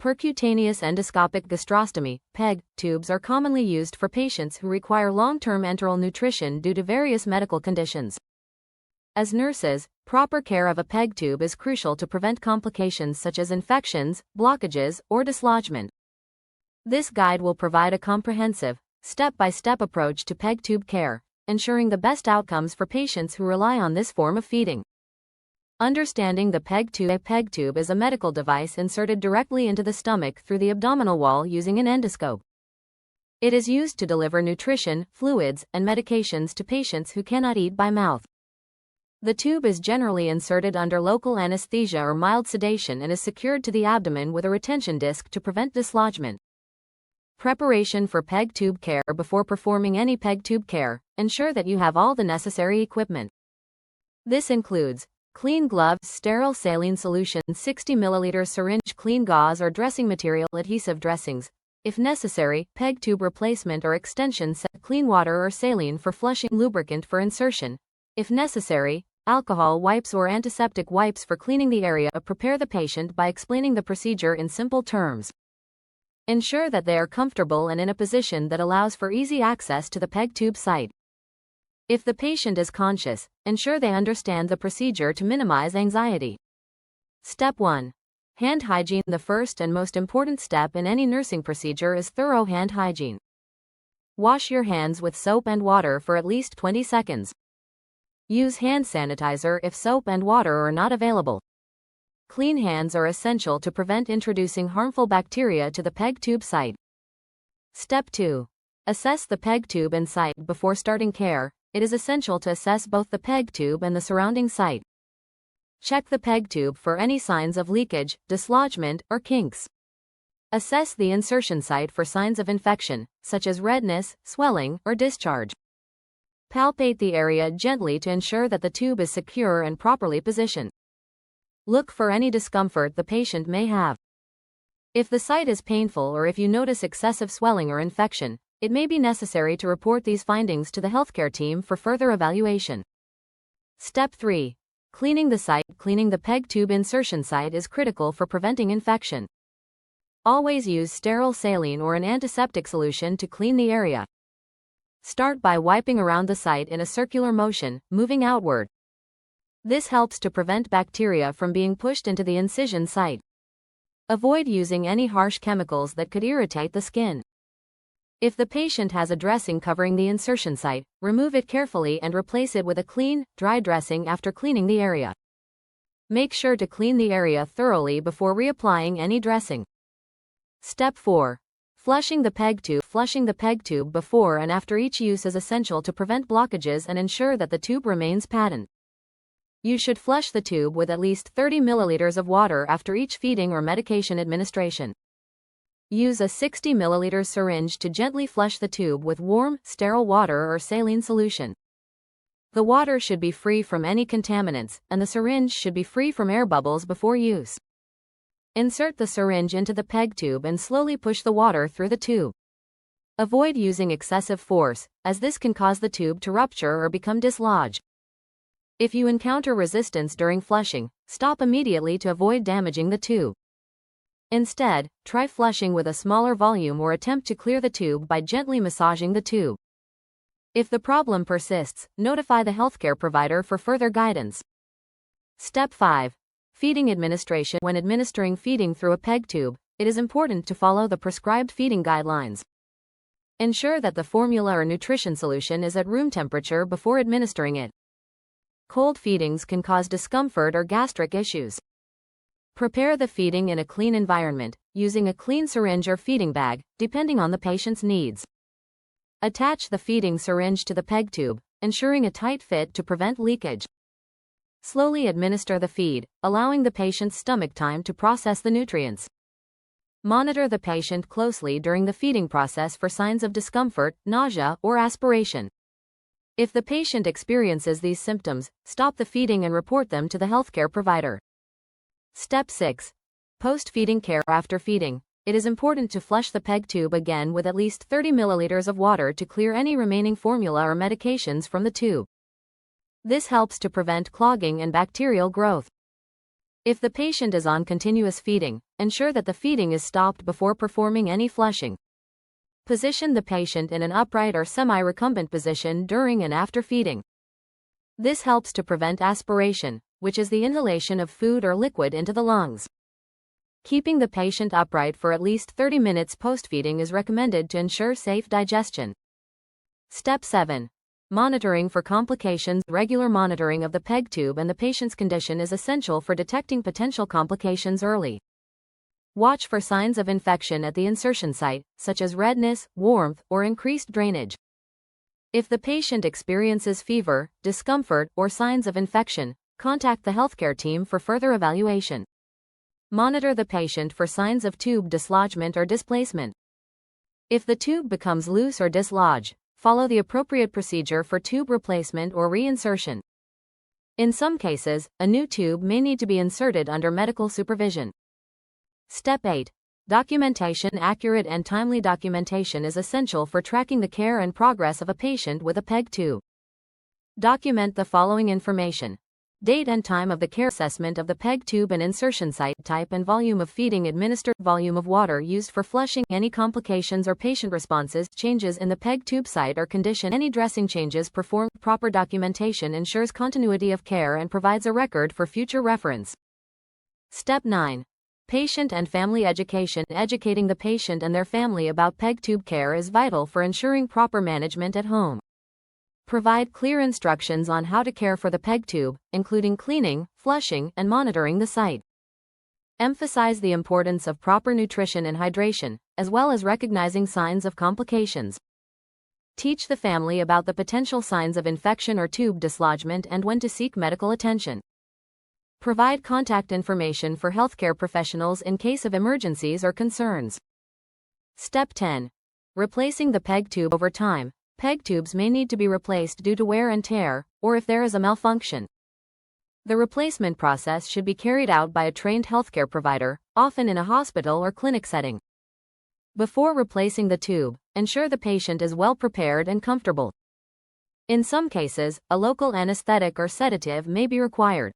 Percutaneous endoscopic gastrostomy, PEG, tubes are commonly used for patients who require long-term enteral nutrition due to various medical conditions. As nurses, proper care of a PEG tube is crucial to prevent complications such as infections, blockages, or dislodgement. This guide will provide a comprehensive, step-by-step approach to PEG tube care, ensuring the best outcomes for patients who rely on this form of feeding. Understanding the PEG tube. A PEG tube is a medical device inserted directly into the stomach through the abdominal wall using an endoscope. It is used to deliver nutrition, fluids, and medications to patients who cannot eat by mouth. The tube is generally inserted under local anesthesia or mild sedation and is secured to the abdomen with a retention disc to prevent dislodgement. Preparation for PEG tube care. Before performing any PEG tube care, ensure that you have all the necessary equipment. This includes clean gloves, sterile saline solution, 60 ml syringe, clean gauze or dressing material, adhesive dressings. If necessary, PEG tube replacement or extension set, clean water or saline for flushing, lubricant for insertion. If necessary, alcohol wipes or antiseptic wipes for cleaning the area. Prepare the patient by explaining the procedure in simple terms. Ensure that they are comfortable and in a position that allows for easy access to the PEG tube site. If the patient is conscious, ensure they understand the procedure to minimize anxiety. Step 1. Hand hygiene. The first and most important step in any nursing procedure is thorough hand hygiene. Wash your hands with soap and water for at least 20 seconds. Use hand sanitizer if soap and water are not available. Clean hands are essential to prevent introducing harmful bacteria to the PEG tube site. Step 2. Assess the PEG tube and site. Before starting care, it is essential to assess both the PEG tube and the surrounding site. Check the PEG tube for any signs of leakage, dislodgement, or kinks. Assess the insertion site for signs of infection, such as redness, swelling, or discharge. Palpate the area gently to ensure that the tube is secure and properly positioned. Look for any discomfort the patient may have. If the site is painful or if you notice excessive swelling or infection, it may be necessary to report these findings to the healthcare team for further evaluation. Step 3. Cleaning the site. Cleaning the PEG tube insertion site is critical for preventing infection. Always use sterile saline or an antiseptic solution to clean the area. Start by wiping around the site in a circular motion, moving outward. This helps to prevent bacteria from being pushed into the incision site. Avoid using any harsh chemicals that could irritate the skin. If the patient has a dressing covering the insertion site, remove it carefully and replace it with a clean, dry dressing after cleaning the area. Make sure to clean the area thoroughly before reapplying any dressing. Step 4. Flushing the PEG tube. Flushing the PEG tube before and after each use is essential to prevent blockages and ensure that the tube remains patent. You should flush the tube with at least 30 ml of water after each feeding or medication administration. Use a 60 ml syringe to gently flush the tube with warm, sterile water or saline solution. The water should be free from any contaminants, and the syringe should be free from air bubbles before use. Insert the syringe into the PEG tube and slowly push the water through the tube. Avoid using excessive force, as this can cause the tube to rupture or become dislodged. If you encounter resistance during flushing, stop immediately to avoid damaging the tube. Instead, try flushing with a smaller volume or attempt to clear the tube by gently massaging the tube. If the problem persists, notify the healthcare provider for further guidance. Step 5. Feeding administration. When administering feeding through a PEG tube, it is important to follow the prescribed feeding guidelines. Ensure that the formula or nutrition solution is at room temperature before administering it. Cold feedings can cause discomfort or gastric issues. Prepare the feeding in a clean environment, using a clean syringe or feeding bag, depending on the patient's needs. Attach the feeding syringe to the PEG tube, ensuring a tight fit to prevent leakage. Slowly administer the feed, allowing the patient's stomach time to process the nutrients. Monitor the patient closely during the feeding process for signs of discomfort, nausea, or aspiration. If the patient experiences these symptoms, stop the feeding and report them to the healthcare provider. Step 6. Post-feeding care. After feeding, it is important to flush the PEG tube again with at least 30 ml of water to clear any remaining formula or medications from the tube. This helps to prevent clogging and bacterial growth. If the patient is on continuous feeding, ensure that the feeding is stopped before performing any flushing. Position the patient in an upright or semi-recumbent position during and after feeding. This helps to prevent aspiration, which is the inhalation of food or liquid into the lungs. Keeping the patient upright for at least 30 minutes post-feeding is recommended to ensure safe digestion. Step 7. Monitoring for complications. Regular monitoring of the PEG tube and the patient's condition is essential for detecting potential complications early. Watch for signs of infection at the insertion site, such as redness, warmth, or increased drainage. If the patient experiences fever, discomfort, or signs of infection, contact the healthcare team for further evaluation. Monitor the patient for signs of tube dislodgement or displacement. If the tube becomes loose or dislodged, follow the appropriate procedure for tube replacement or reinsertion. In some cases, a new tube may need to be inserted under medical supervision. Step 8. Documentation. Accurate and timely documentation is essential for tracking the care and progress of a patient with a PEG tube. Document the following information: date and time of the care, assessment of the PEG tube and insertion site, type and volume of feeding administered, volume of water used for flushing, any complications or patient responses, changes in the PEG tube site or condition, any dressing changes performed. Proper documentation ensures continuity of care and provides a record for future reference. Step 9. Patient and family education. Educating the patient and their family about PEG tube care is vital for ensuring proper management at home. Provide clear instructions on how to care for the PEG tube, including cleaning, flushing, and monitoring the site. Emphasize the importance of proper nutrition and hydration, as well as recognizing signs of complications. Teach the family about the potential signs of infection or tube dislodgement and when to seek medical attention. Provide contact information for healthcare professionals in case of emergencies or concerns. Step 10. Replacing the PEG tube. Over time, PEG tubes may need to be replaced due to wear and tear, or if there is a malfunction. The replacement process should be carried out by a trained healthcare provider, often in a hospital or clinic setting. Before replacing the tube, ensure the patient is well prepared and comfortable. In some cases, a local anesthetic or sedative may be required.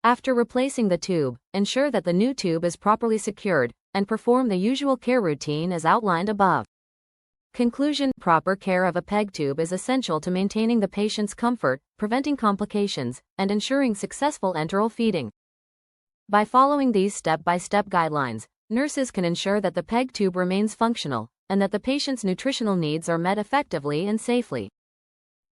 After replacing the tube, ensure that the new tube is properly secured, and perform the usual care routine as outlined above. Conclusion. Proper care of a PEG tube is essential to maintaining the patient's comfort, preventing complications, and ensuring successful enteral feeding. By following these step-by-step guidelines, nurses can ensure that the PEG tube remains functional, and that the patient's nutritional needs are met effectively and safely.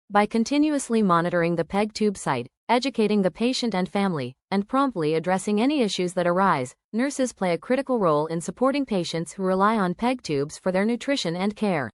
By continuously monitoring the PEG tube site, educating the patient and family, and promptly addressing any issues that arise, nurses play a critical role in supporting patients who rely on PEG tubes for their nutrition and care.